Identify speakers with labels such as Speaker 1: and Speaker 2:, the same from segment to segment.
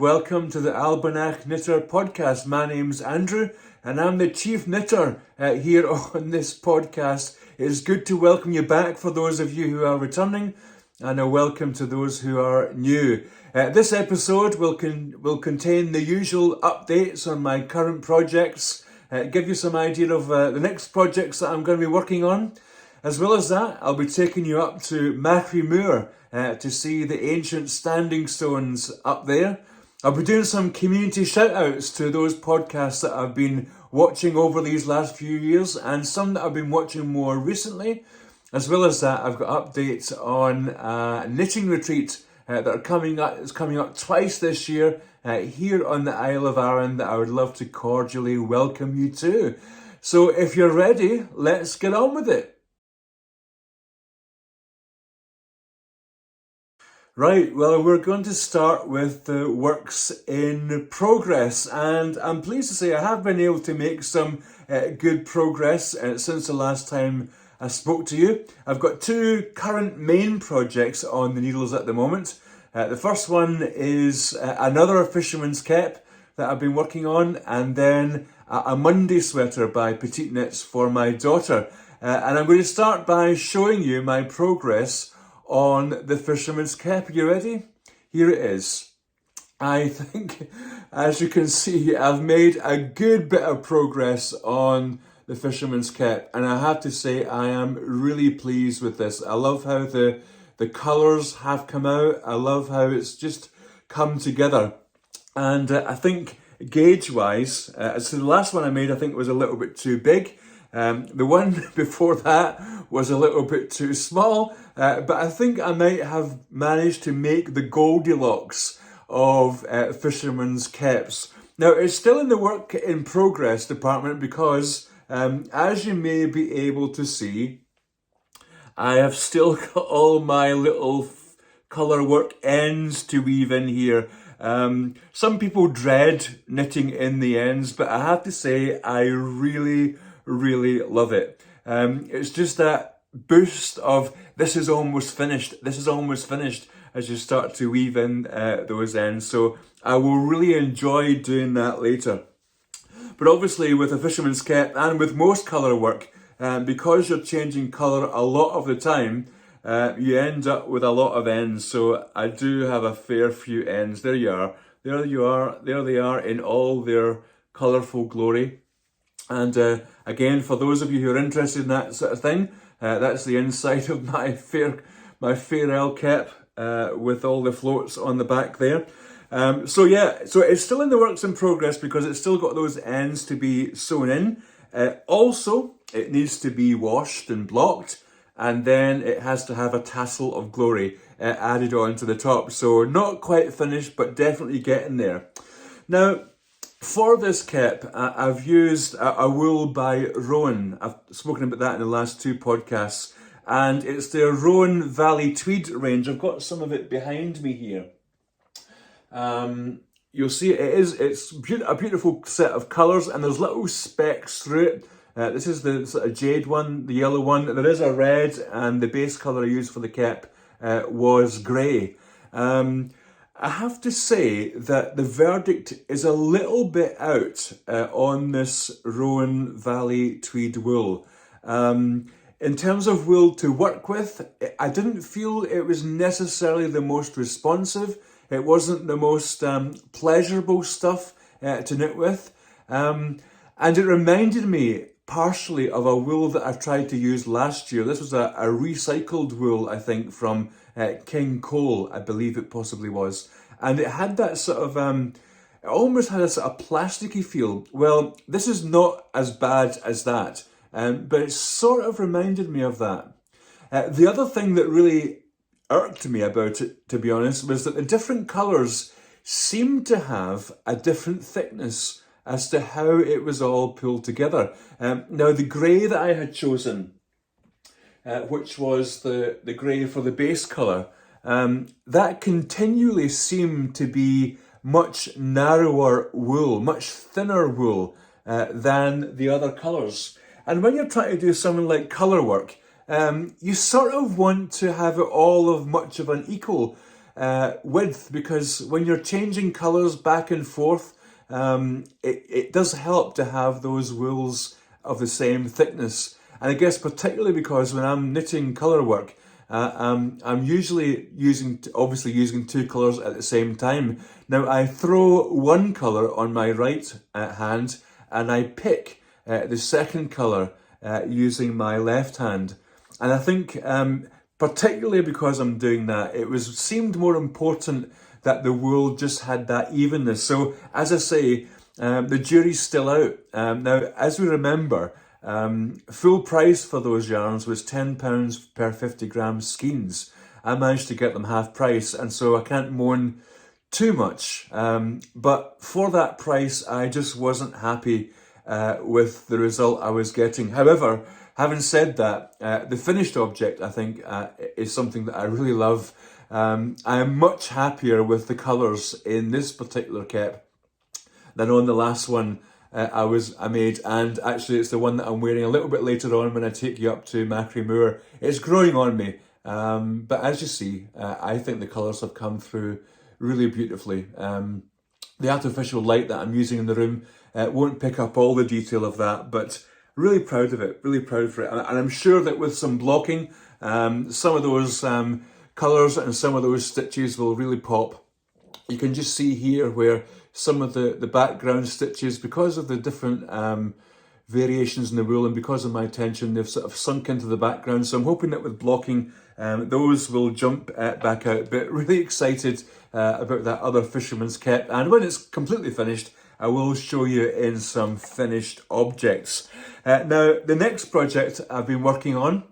Speaker 1: welcome to the Albanach Knitter podcast. My name's Andrew and I'm the chief knitter here on this podcast. It's good to welcome you back for those of you who are returning, and a welcome to those who are new. This episode will contain the usual updates on my current projects, give you some idea of the next projects that I'm going to be working on. As well as that, I'll be taking you up to Machrie Moor to see the ancient standing stones up there. I'll be doing some community shout-outs to those podcasts that I've been watching over these last few years and some that I've been watching more recently. As well as that, I've got updates on a knitting retreat that are coming up. It's coming up twice this year here on the Isle of Arran that I would love to cordially welcome you to. So if you're ready, let's get on with it. Right, well, we're going to start with the works in progress, and I'm pleased to say I have been able to make some good progress since the last time I spoke to you. I've got two current main projects on the needles at the moment. The first one is another fisherman's cap that I've been working on, and then a Monday sweater by Petite Knits for my daughter. And I'm going to start by showing you my progress on the fisherman's cap. Are you ready? Here it is. I think, as you can see, I've made a good bit of progress on the fisherman's cap, and I have to say I am really pleased with this. I love how the colours have come out. I love how it's just come together. And I think gauge-wise, so the last one I made I think was a little bit too big. The one before that was a little bit too small, but I think I might have managed to make the Goldilocks of fisherman's caps. Now, it's still in the work in progress department because, as you may be able to see, I have still got all my little colour work ends to weave in here. Some people dread knitting in the ends, but I have to say I really love it. It's just that boost of this is almost finished as you start to weave in those ends. So I will really enjoy doing that later. But obviously with a fisherman's cap and with most colour work, because you're changing colour a lot of the time, you end up with a lot of ends. So I do have a fair few ends. There you are. There they are in all their colourful glory. And again, for those of you who are interested in that sort of thing, that's the inside of my Farewell cap with all the floats on the back there. So it's still in the works in progress because it's still got those ends to be sewn in. Also, it needs to be washed and blocked, and then it has to have a tassel of glory added on to the top. So not quite finished, but definitely getting there. Now, for this cap, I've used a wool by Rowan. I've spoken about that in the last two podcasts. And it's the Rowan Valley Tweed range. I've got some of it behind me here. You'll see it's a beautiful set of colours, and there's little specks through it. This is the sort of jade one, the yellow one. There is a red, and the base colour I used for the cap was grey. I have to say that the verdict is a little bit out on this Rowan Valley Tweed wool. In terms of wool to work with, I didn't feel it was necessarily the most responsive. It wasn't the most pleasurable stuff to knit with. And it reminded me partially of a wool that I tried to use last year. This was a recycled wool, I think, from King Cole, I believe it possibly was. And it had that sort of, it almost had a sort of plasticky feel. Well, this is not as bad as that, but it sort of reminded me of that. The other thing that really irked me about it, to be honest, was that the different colours seemed to have a different thickness as to how it was all pulled together. Now, the grey that I had chosen, which was the grey for the base colour, that continually seemed to be much narrower wool, much thinner wool than the other colours. And when you're trying to do something like colour work, you sort of want to have it all of much of an equal. width, because when you're changing colours back and forth, it does help to have those wools of the same thickness. And I guess particularly because when I'm knitting colour work, I'm usually obviously using two colours at the same time. Now I throw one colour on my right hand and I pick the second colour using my left hand. And I think particularly because I'm doing that, seemed more important that the wool just had that evenness. So as I say, the jury's still out. Now, as we remember, full price for those yarns was £10 per 50 grams skeins. I managed to get them half price, and so I can't moan too much. But for that price, I just wasn't happy with the result I was getting. However, having said that, the finished object, I think, is something that I really love. I am much happier with the colours in this particular cap than on the last one I made, and actually it's the one that I'm wearing a little bit later on when I take you up to Machrie Moor. It's growing on me, but as you see, I think the colours have come through really beautifully. The artificial light that I'm using in the room won't pick up all the detail of that, but really proud of it, really proud for it. And I'm sure that with some blocking, some of those colours and some of those stitches will really pop. You can just see here where some of the background stitches, because of the different variations in the wool and because of my tension, they've sort of sunk into the background. So I'm hoping that with blocking, those will jump back out. But really excited about that other fisherman's cap. And when it's completely finished, I will show you in some finished objects. Now, the next project I've been working on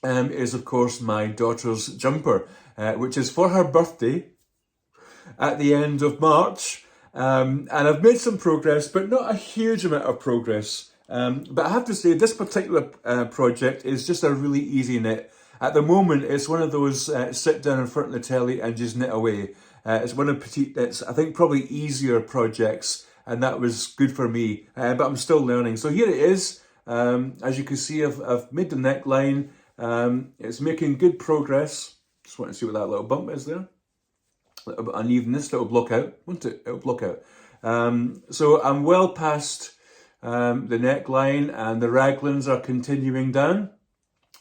Speaker 1: is, of course, my daughter's jumper, which is for her birthday at the end of March. And I've made some progress, but not a huge amount of progress. But I have to say, this particular project is just a really easy knit. At the moment, it's one of those sit down in front of the telly and just knit away. It's one of it's I think probably easier projects, and that was good for me. But I'm still learning. So here it is. As you can see, I've made the neckline. It's making good progress. Just want to see what that little bump is there. A little bit unevenness, it'll block out, won't it? It'll block out. So I'm well past the neckline, and the raglans are continuing down.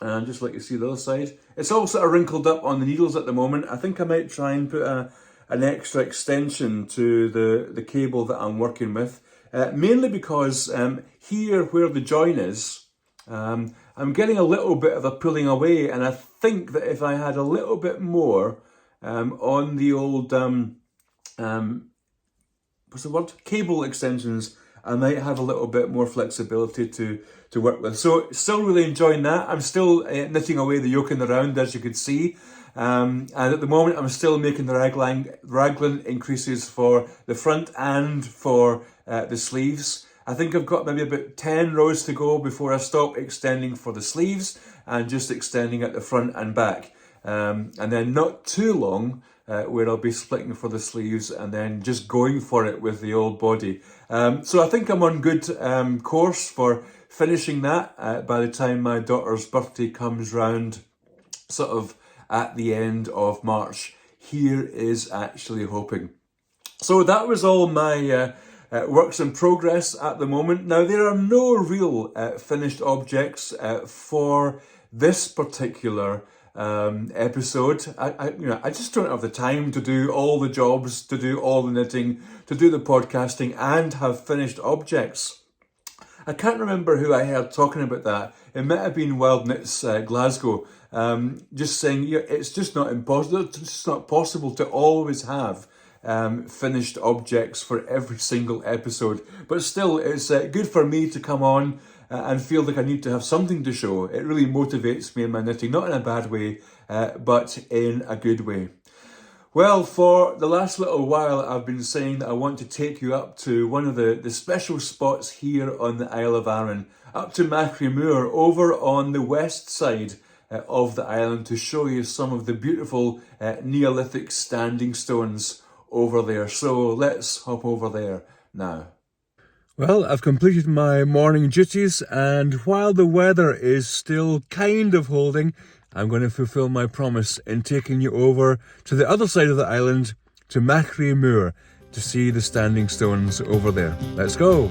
Speaker 1: And just like you see the other side. It's all sort of wrinkled up on the needles at the moment. I think I might try and put an extra extension to the cable that I'm working with. Mainly because here where the join is, I'm getting a little bit of a pulling away, and I think that if I had a little bit more on the old, what's the word? Cable extensions, I might have a little bit more flexibility to work with. So still really enjoying that. I'm still knitting away the yoke in the round, as you can see. And at the moment, I'm still making the raglan increases for the front and for the sleeves. I think I've got maybe about 10 rows to go before I stop extending for the sleeves and just extending at the front and back. And then not too long where I'll be splitting for the sleeves and then just going for it with the old body. So I think I'm on good course for finishing that by the time my daughter's birthday comes round, sort of at the end of March. Here is actually hoping. So that was all my works in progress at the moment. Now, there are no real finished objects for this particular episode. I just don't have the time to do all the jobs, to do all the knitting, to do the podcasting and have finished objects. I can't remember who I heard talking about that. It might have been Wild Knits Glasgow, just saying it's just not impossible. It's just not possible to always have finished objects for every single episode. But still, it's good for me to come on and feel like I need to have something to show. It really motivates me in my knitting, not in a bad way, but in a good way. Well, for the last little while, I've been saying that I want to take you up to one of the special spots here on the Isle of Arran, up to Machrie Moor, over on the west side of the island, to show you some of the beautiful Neolithic standing stones over there. So let's hop over there now. Well, I've completed my morning duties, and while the weather is still kind of holding, I'm going to fulfill my promise in taking you over to the other side of the island, to Machrie Moor, to see the standing stones over there. Let's go!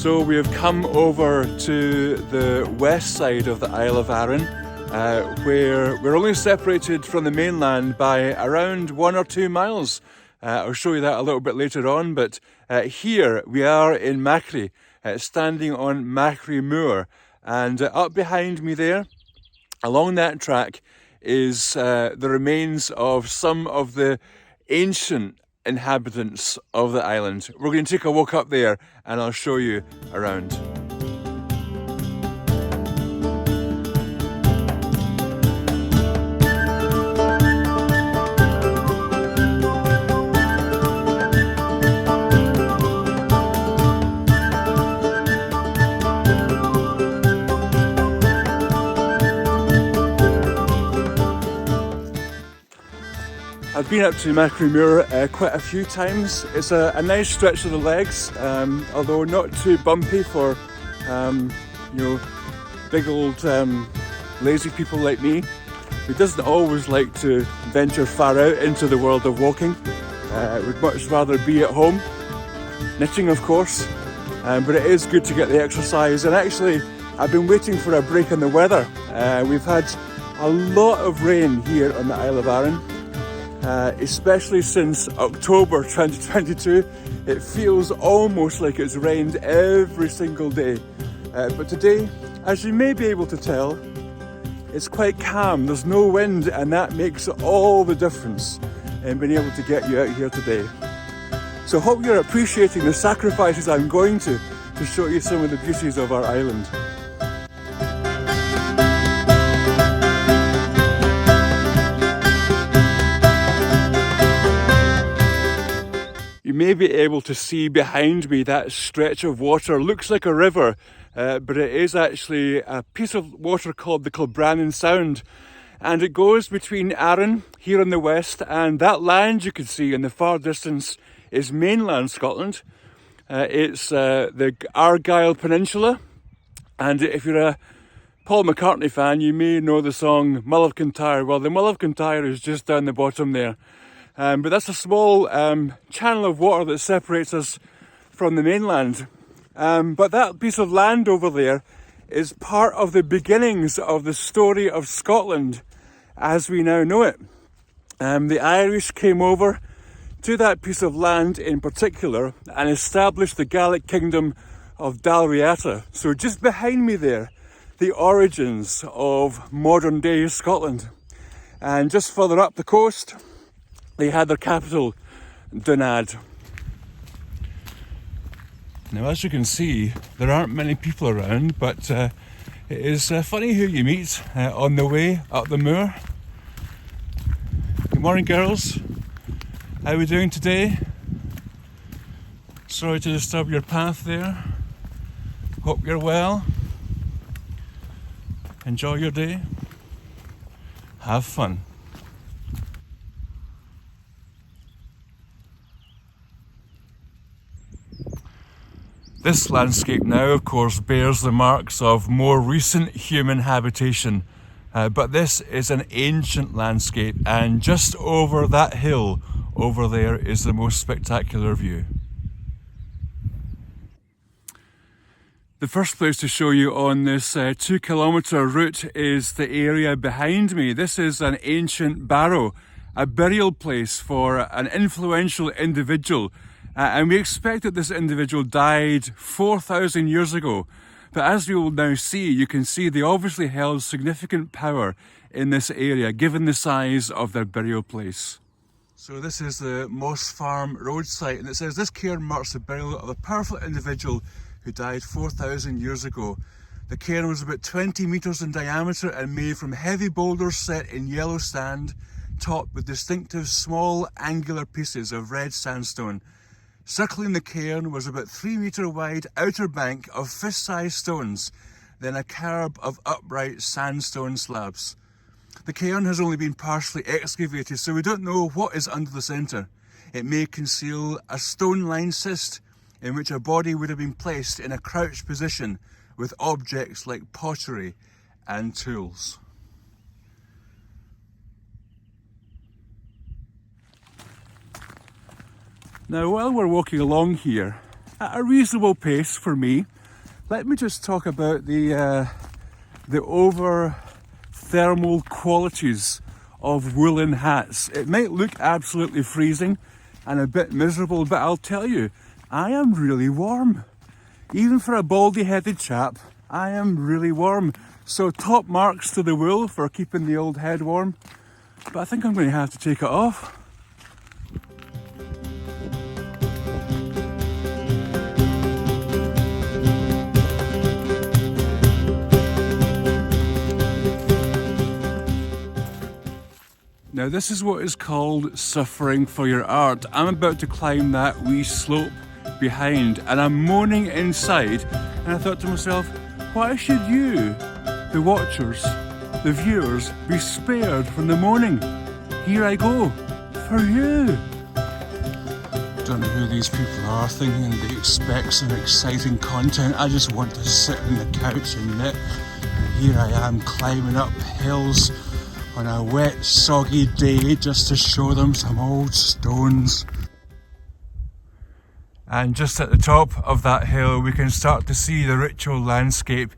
Speaker 1: So we have come over to the west side of the Isle of Arran, where we're only separated from the mainland by around 1 or 2 miles. I'll show you that a little bit later on, but here we are in Machrie, standing on Machrie Moor, and up behind me there, along that track, is the remains of some of the ancient inhabitants of the island. We're going to take a walk up there and I'll show you around. I've been up to Machrie Moor quite a few times. It's a nice stretch of the legs, although not too bumpy for big old lazy people like me, who doesn't always like to venture far out into the world of walking. Would much rather be at home, knitting of course, but it is good to get the exercise. And actually, I've been waiting for a break in the weather. We've had a lot of rain here on the Isle of Arran. Especially since October 2022, it feels almost like it's rained every single day. But today, as you may be able to tell, it's quite calm. There's no wind, and that makes all the difference in being able to get you out here today. So I hope you're appreciating the sacrifices I'm going to show you some of the beauties of our island. You may be able to see behind me that stretch of water. Looks like a river, but it is actually a piece of water called the Kilbrannan Sound. And it goes between Arran, here in the west, and that land you can see in the far distance is mainland Scotland. It's the Argyll Peninsula. And if you're a Paul McCartney fan, you may know the song Mull of Kintyre. Well, the Mull of Kintyre is just down the bottom there. But that's a small channel of water that separates us from the mainland. But that piece of land over there is part of the beginnings of the story of Scotland as we now know it. The Irish came over to that piece of land in particular and established the Gaelic kingdom of Dalriata. So just behind me there, the origins of modern day Scotland. And just further up the coast, they had their capital, Dunad. Now, as you can see, there aren't many people around, but it is funny who you meet on the way up the moor. Good morning, girls. How are we doing today? Sorry to disturb your path there. Hope you're well. Enjoy your day. Have fun. This landscape now, of course, bears the marks of more recent human habitation, but this is an ancient landscape, and just over that hill over there is the most spectacular view. The first place to show you on this 2 kilometre route is the area behind me. This is an ancient barrow, a burial place for an influential individual. And we expect that this individual died 4,000 years ago. But as we will now see, you can see they obviously held significant power in this area, given the size of their burial place. So this is the Moss Farm road site, and it says this cairn marks the burial of a powerful individual who died 4,000 years ago. The cairn was about 20 metres in diameter and made from heavy boulders set in yellow sand, topped with distinctive small angular pieces of red sandstone. Circling the cairn was about 3 metre wide outer bank of fist-sized stones, then a kerb of upright sandstone slabs. The cairn has only been partially excavated, so we don't know what is under the centre. It may conceal a stone-lined cist in which a body would have been placed in a crouched position with objects like pottery and tools. Now, while we're walking along here, at a reasonable pace for me, let me just talk about the over-thermal qualities of woolen hats. It might look absolutely freezing and a bit miserable, but I'll tell you, I am really warm. Even for a baldy-headed chap, I am really warm. So top marks to the wool for keeping the old head warm, but I think I'm going to have to take it off. Now this is what is called suffering for your art. I'm about to climb that wee slope behind and I'm moaning inside, and I thought to myself, why should you, the watchers, the viewers, be spared from the moaning? Here I go, for you. Don't know who these people are, thinking they expect some exciting content. I just want to sit on the couch and knit. And here I am climbing up hills on a wet, soggy day just to show them some old stones. And just at the top of that hill we can start to see the ritual landscape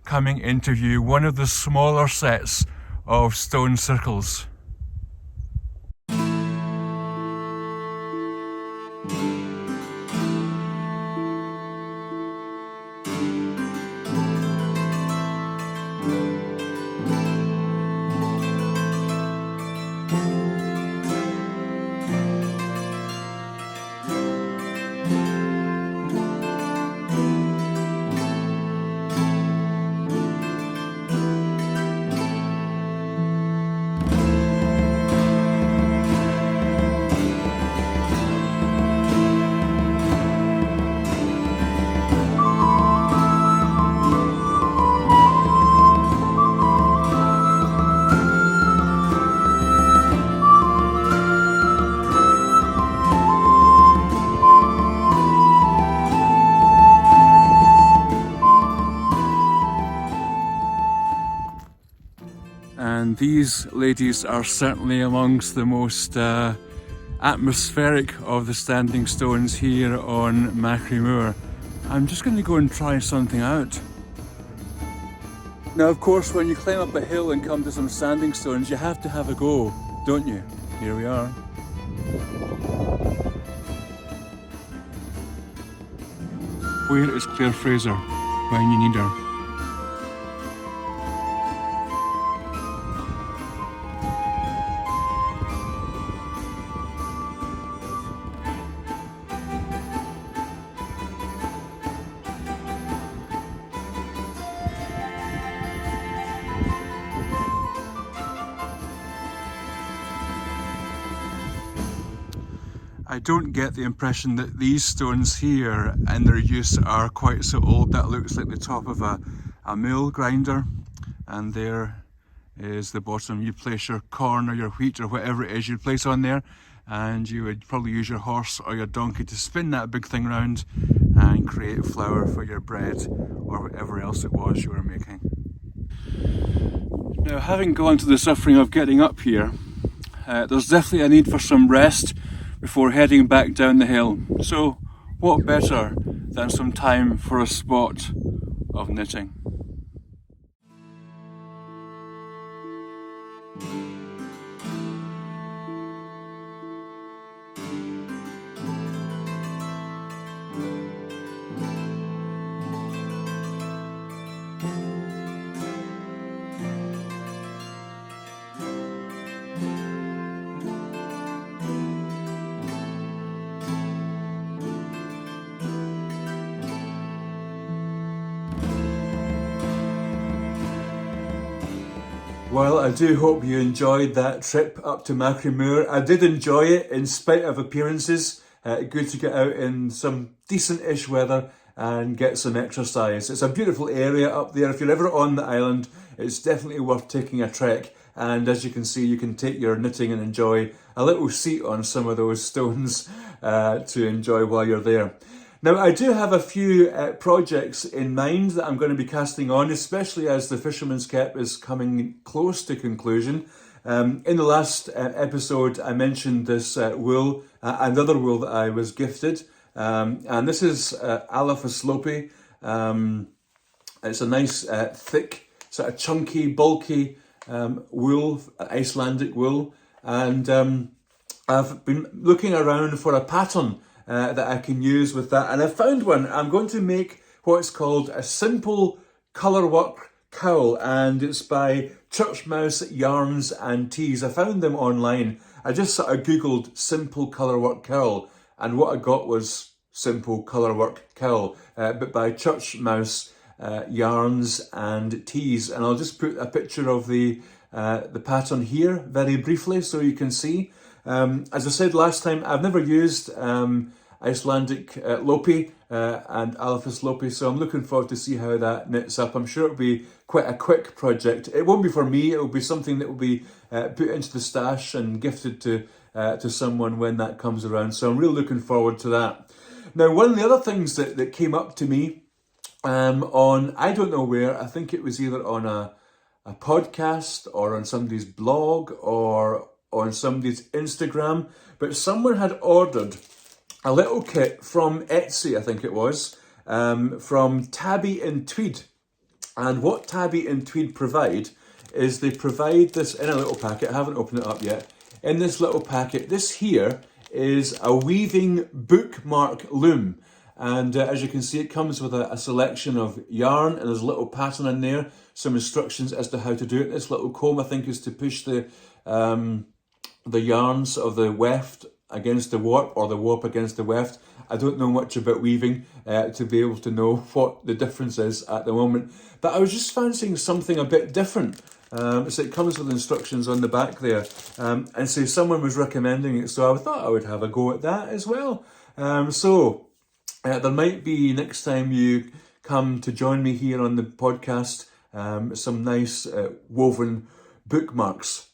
Speaker 1: coming into view, one of the smaller sets of stone circles. And these ladies are certainly amongst the most atmospheric of the standing stones here on Machrie Moor. I'm just going to go and try something out. Now of course when you climb up a hill and come to some standing stones you have to have a go, don't you? Here we are. Where is Clare Frazer when you need her? I don't get the impression that these stones here in their use are quite so old. That looks like the top of a mill grinder, and there is the bottom. You place your corn or your wheat or whatever it is you place on there, and you would probably use your horse or your donkey to spin that big thing round and create flour for your bread or whatever else it was you were making. Now, having gone to the suffering of getting up here, there's definitely a need for some rest before heading back down the hill. So what better than some time for a spot of knitting? Well, I do hope you enjoyed that trip up to Machrie Moor. I did enjoy it in spite of appearances. Good to get out in some decent-ish weather and get some exercise. It's a beautiful area up there. If you're ever on the island, it's definitely worth taking a trek. And as you can see, you can take your knitting and enjoy a little seat on some of those stones to enjoy while you're there. Now, I do have a few projects in mind that I'm going to be casting on, especially as the Fisherman's Cap is coming close to conclusion. In the last episode, I mentioned this wool, another wool that I was gifted, and this is Albanach Lopi. It's a nice, thick, sort of chunky, bulky wool, Icelandic wool, and I've been looking around for a pattern that I can use with that, and I found one. I'm going to make what's called a simple colourwork cowl, and it's by Church Mouse Yarns and Tees. I found them online. I just sort of googled simple colourwork cowl, and what I got was simple colourwork cowl, but by Church Mouse Yarns and Tees. And I'll just put a picture of the pattern here very briefly so you can see. As I said last time, I've never used Icelandic Lopi and Albanach Lopi, so I'm looking forward to see how that knits up. I'm sure it'll be quite a quick project. It won't be for me, it'll be something that will be put into the stash and gifted to someone when that comes around, so I'm really looking forward to that. Now, one of the other things that came up to me on, I don't know where, I think it was either on a podcast or on somebody's blog or on somebody's Instagram, but someone had ordered a little kit from Etsy, I think it was, from Tabby and Tweed. And what Tabby and Tweed provide is they provide this in a little packet. I haven't opened it up yet. In this little packet, this here is a weaving bookmark loom. And as you can see, it comes with a selection of yarn, and there's a little pattern in there, some instructions as to how to do it. This little comb, I think, is to push the yarns of the weft against the warp, or the warp against the weft. I don't know much about weaving to be able to know what the difference is at the moment, but I was just fancying something a bit different. So it comes with instructions on the back there, and so someone was recommending it, so I thought I would have a go at that as well. So there might be, next time you come to join me here on the podcast, some nice woven bookmarks.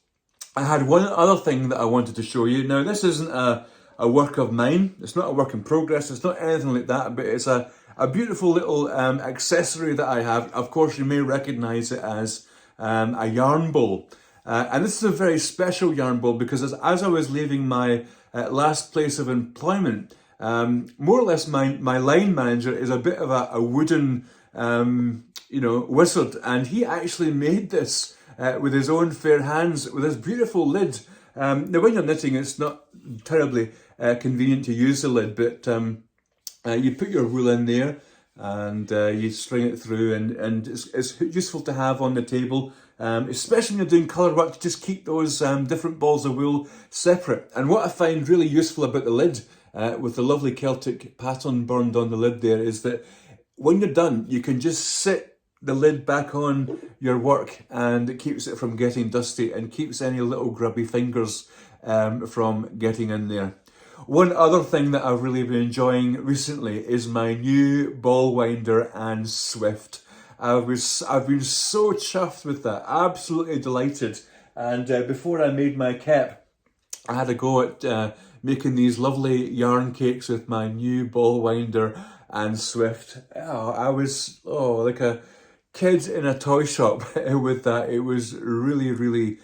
Speaker 1: I had one other thing that I wanted to show you. Now, this isn't a work of mine. It's not a work in progress. It's not anything like that, but it's a beautiful little accessory that I have. Of course, you may recognise it as a yarn bowl. And this is a very special yarn bowl because as I was leaving my last place of employment, more or less my line manager is a bit of a wooden, wizard. And he actually made this with his own fair hands, with this beautiful lid. Now, when you're knitting, it's not terribly convenient to use the lid, but you put your wool in there and you string it through, and it's useful to have on the table, especially when you're doing colour work, to just keep those different balls of wool separate. And what I find really useful about the lid, with the lovely Celtic pattern burned on the lid there, is that when you're done, you can just sit the lid back on your work, and it keeps it from getting dusty and keeps any little grubby fingers from getting in there. One other thing that I've really been enjoying recently is my new ball winder and Swift. I've been so chuffed with that, absolutely delighted. And before I made my cap, I had a go at making these lovely yarn cakes with my new ball winder and Swift. Oh, I was like a kid in a toy shop with that. It was really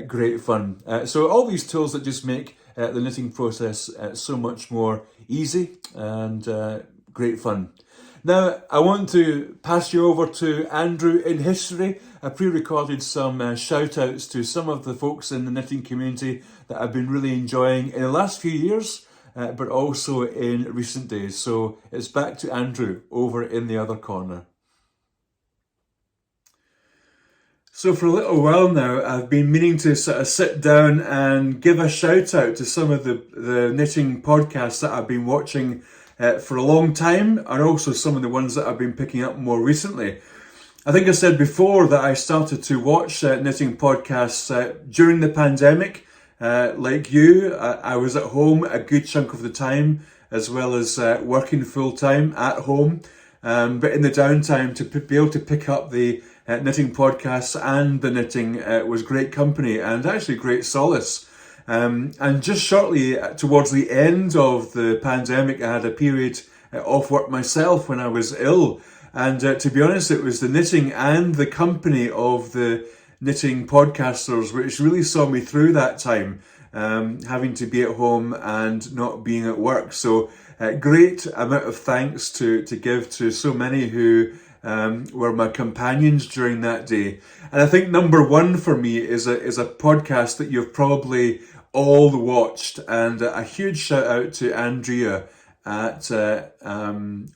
Speaker 1: great fun. So all these tools that just make the knitting process so much more easy and great fun. Now, I want to pass you over to Andrew in history. I pre-recorded some shout-outs to some of the folks in the knitting community that I've been really enjoying in the last few years, but also in recent days. So it's back to Andrew over in the other corner. So for a little while now, I've been meaning to sort of sit down and give a shout out to some of the knitting podcasts that I've been watching for a long time, and also some of the ones that I've been picking up more recently. I think I said before that I started to watch knitting podcasts during the pandemic. Like you, I was at home a good chunk of the time, as well as working full time at home. But in the downtime, to be able to pick up the knitting podcasts and the knitting was great company and actually great solace. And just shortly towards the end of the pandemic, I had a period off work myself when I was ill. And to be honest, it was the knitting and the company of the knitting podcasters which really saw me through that time, having to be at home and not being at work. So great amount of thanks to give to so many who were my companions during that day. And I think number one for me is a podcast that you've probably all watched, and a huge shout out to Andrea at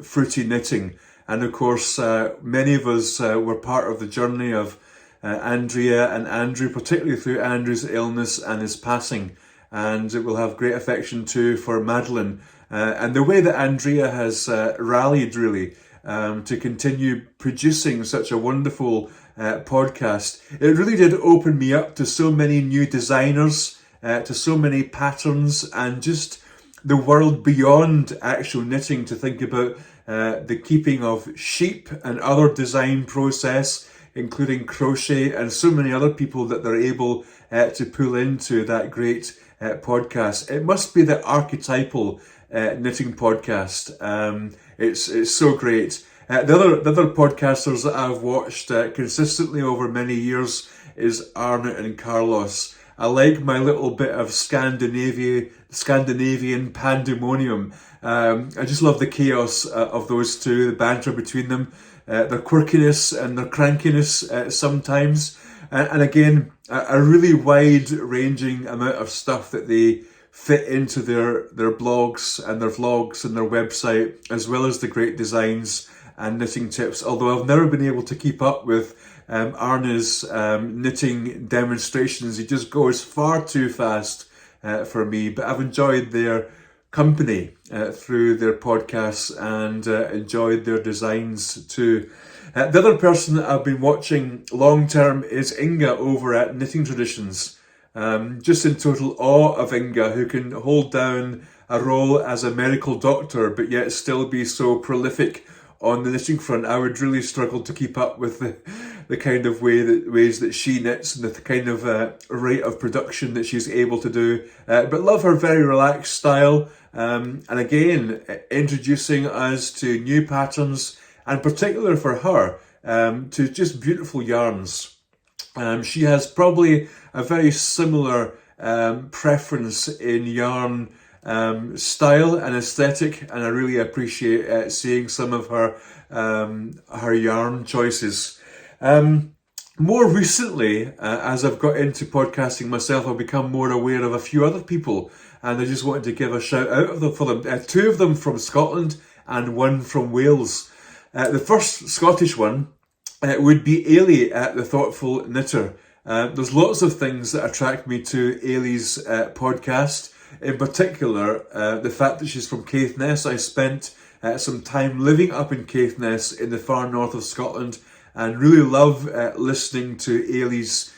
Speaker 1: Fruity Knitting. And of course, many of us were part of the journey of Andrea and Andrew, particularly through Andrew's illness and his passing. And we'll have great affection too for Madeline. And the way that Andrea has rallied really to continue producing such a wonderful podcast, it really did open me up to so many new designers, to so many patterns, and just the world beyond actual knitting, to think about the keeping of sheep and other design process, including crochet, and so many other people that they're able to pull into that great podcast. It must be the archetypal knitting podcast. It's so great. The other podcasters that I've watched consistently over many years is Arne and Carlos. I like my little bit of Scandinavian pandemonium. I just love the chaos of those two, the banter between them, their quirkiness and their crankiness sometimes. And again, a really wide-ranging amount of stuff that they fit into their blogs and their vlogs and their website, as well as the great designs and knitting tips. Although I've never been able to keep up with Arne's knitting demonstrations. He just goes far too fast for me, but I've enjoyed their company through their podcasts and enjoyed their designs too. The other person that I've been watching long term is Inga over at Knitting Traditions. Just in total awe of Inga, who can hold down a role as a medical doctor but yet still be so prolific on the knitting front. I would really struggle to keep up with the kind of ways that she knits and the kind of rate of production that she's able to do. But love her very relaxed style. And again, introducing us to new patterns, and particular for her, to just beautiful yarns. She has probably a very similar preference in yarn style and aesthetic, and I really appreciate seeing some of her yarn choices. More recently, as I've got into podcasting myself, I've become more aware of a few other people, and I just wanted to give a shout out for them. Two of them from Scotland and one from Wales. The first Scottish one would be Ailey at The Thoughtful Knitter. There's lots of things that attract me to Ailey's podcast. In particular, the fact that she's from Caithness. I spent some time living up in Caithness in the far north of Scotland, and really love listening to Ailey's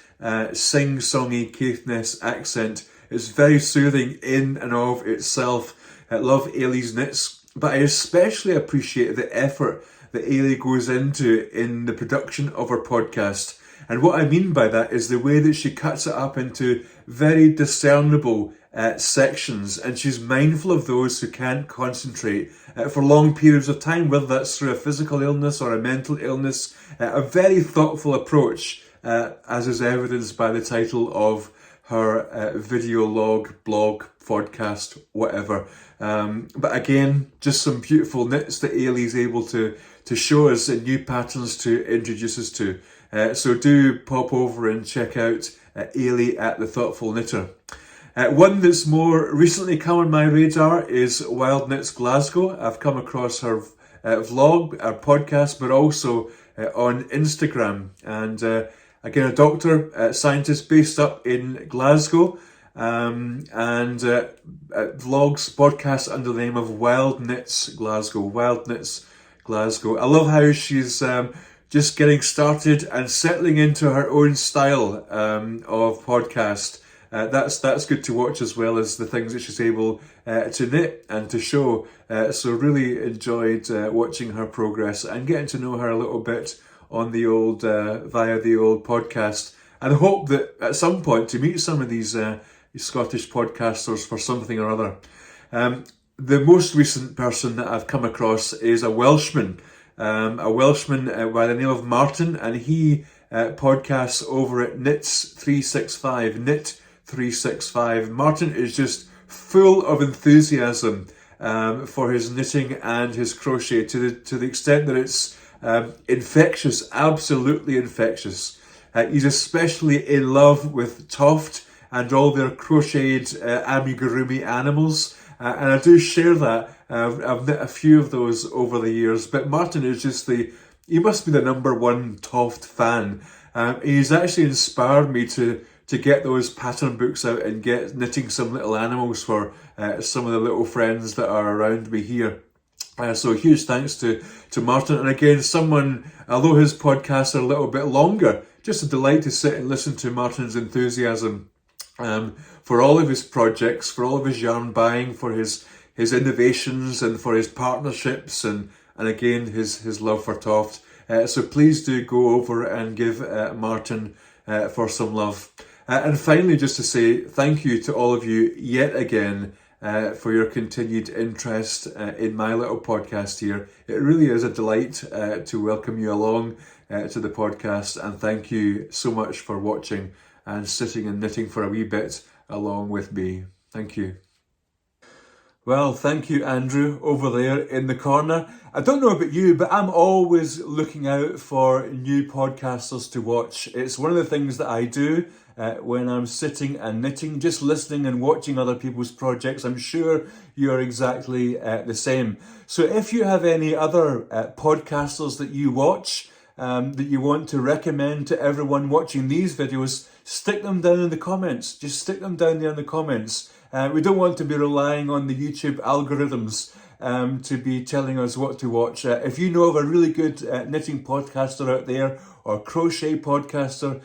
Speaker 1: sing-songy Caithness accent. It's very soothing in and of itself. I love Ailey's knits, but I especially appreciate the effort that Ailey goes into in the production of her podcast. And what I mean by that is the way that she cuts it up into very discernible sections, and she's mindful of those who can't concentrate for long periods of time, whether that's through a physical illness or a mental illness. A very thoughtful approach, as is evidenced by the title of her video log, blog, podcast, whatever. But again, just some beautiful knits that Ailey's able to show us and new patterns to introduce us to. So do pop over and check out Ailey at The Thoughtful Knitter. One that's more recently come on my radar is Wild Knits Glasgow. I've come across her vlog, her podcast, but also on Instagram. And again, a doctor, scientist based up in Glasgow, and vlogs, podcasts under the name of Wild Knits Glasgow. Wild Knits Glasgow. I love how she's just getting started and settling into her own style of podcast. That's good to watch, as well as the things that she's able to knit and to show. So really enjoyed watching her progress and getting to know her a little bit on the old via the old podcast. And I hope that at some point to meet some of these Scottish podcasters for something or other. The most recent person that I've come across is a Welshman. A Welshman by the name of Martin, and he podcasts over at Knits365, Knit365. Martin is just full of enthusiasm for his knitting and his crochet to the extent that it's infectious, absolutely infectious. He's especially in love with Toft and all their crocheted amigurumi animals, and I do share that. I've knit a few of those over the years, but Martin is just he must be the number one Toft fan. He's actually inspired me to get those pattern books out and get knitting some little animals for some of the little friends that are around me here. So huge thanks to Martin. And again, someone, although his podcasts are a little bit longer, just a delight to sit and listen to Martin's enthusiasm for all of his projects, for all of his yarn buying, for his innovations and for his partnerships, and again his love for Toft. So please do go over and give Martin for some love. And finally, just to say thank you to all of you yet again for your continued interest in my little podcast here. It really is a delight to welcome you along to the podcast, and thank you so much for watching and sitting and knitting for a wee bit along with me. Thank you. Well, thank you, Andrew, over there in the corner. I don't know about you, but I'm always looking out for new podcasters to watch. It's one of the things that I do when I'm sitting and knitting, just listening and watching other people's projects. I'm sure you're exactly the same. So if you have any other podcasters that you watch, that you want to recommend to everyone watching these videos, stick them down in the comments. Just stick them down there in the comments. We don't want to be relying on the YouTube algorithms to be telling us what to watch. If you know of a really good knitting podcaster out there, or crochet podcaster,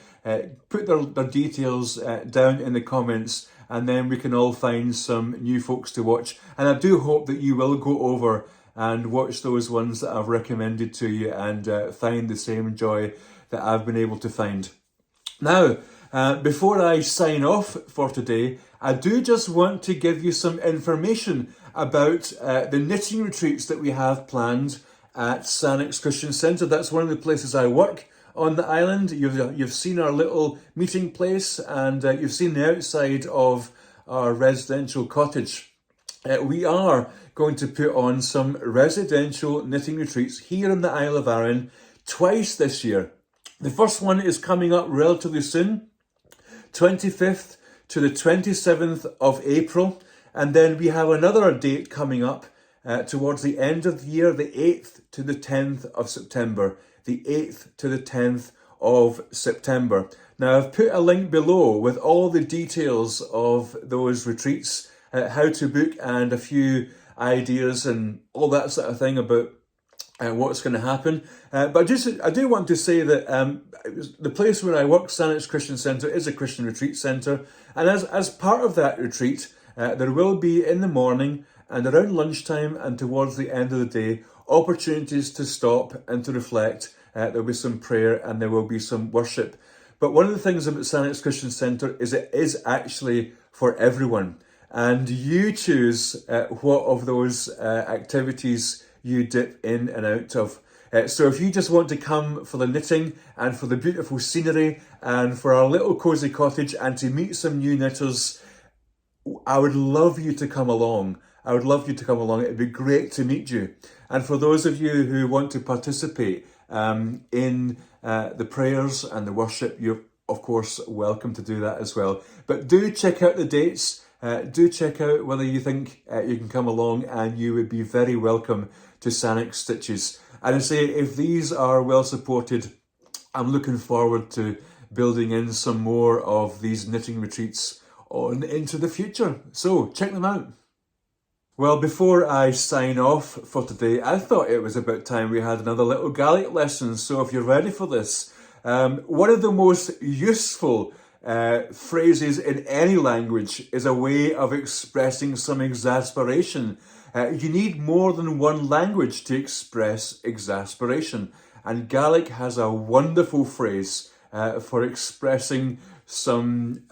Speaker 1: put their details down in the comments, and then we can all find some new folks to watch. And I do hope that you will go over and watch those ones that I've recommended to you and find the same joy that I've been able to find. Now, before I sign off for today, I do just want to give you some information about the knitting retreats that we have planned at Sannox Christian Centre. That's one of the places I work on the island. You've seen our little meeting place, and you've seen the outside of our residential cottage. We are going to put on some residential knitting retreats here in the Isle of Arran twice this year. The first one is coming up relatively soon, 25th to the 27th of April. And then we have another date coming up towards the end of the year, the 8th to the 10th of September. The 8th to the 10th of September. Now, I've put a link below with all the details of those retreats, how to book, and a few ideas and all that sort of thing about what's going to happen. But I do want to say that the place where I work, Sannox Christian Centre, is a Christian retreat centre. And as part of that retreat, there will be in the morning and around lunchtime and towards the end of the day, opportunities to stop and to reflect. There'll be some prayer and there will be some worship. But one of the things about Sannox Christian Centre is it is actually for everyone. And you choose what of those activities you dip in and out of. So if you just want to come for the knitting and for the beautiful scenery and for our little cosy cottage and to meet some new knitters, I would love you to come along. It'd be great to meet you. And for those of you who want to participate in the prayers and the worship, you're of course welcome to do that as well. But do check out the dates. Do check out whether you think you can come along, and you would be very welcome to Sannox Stitches. And I say, if these are well supported, I'm looking forward to building in some more of these knitting retreats on into the future. So check them out. Well, before I sign off for today, I thought it was about time we had another little Gaelic lesson. So if you're ready for this, one of the most useful phrases in any language is a way of expressing some exasperation. You need more than one language to express exasperation. And Gaelic has a wonderful phrase for expressing some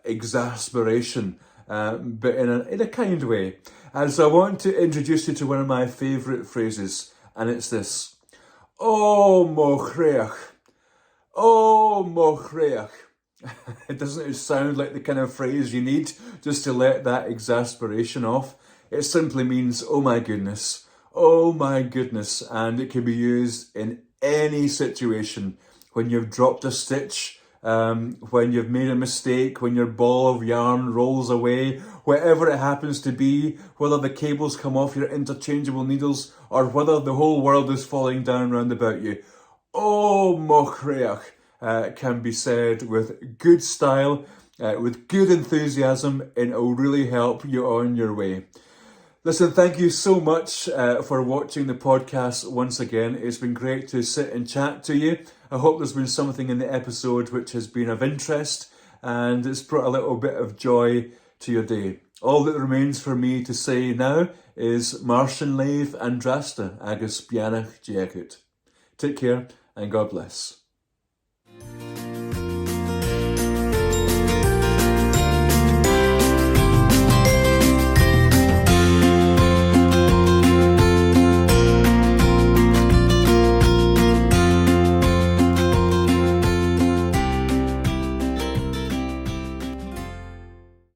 Speaker 1: exasperation, but in a kind way. And so I want to introduce you to one of my favourite phrases, and it's this. Oh, Machrie. Oh, Machrie. Doesn't it sound like the kind of phrase you need just to let that exasperation off? It simply means, oh my goodness, and it can be used in any situation. When you've dropped a stitch, when you've made a mistake, when your ball of yarn rolls away, whatever it happens to be, whether the cables come off your interchangeable needles or whether the whole world is falling down round about you. Oh, Machrie can be said with good style, with good enthusiasm, and it will really help you on your way. Listen, thank you so much for watching the podcast once again. It's been great to sit and chat to you. I hope there's been something in the episode which has been of interest and it's brought a little bit of joy to your day. All that remains for me to say now is Martian Lave and Drasta agus Bianach Jacket. Take care and God bless.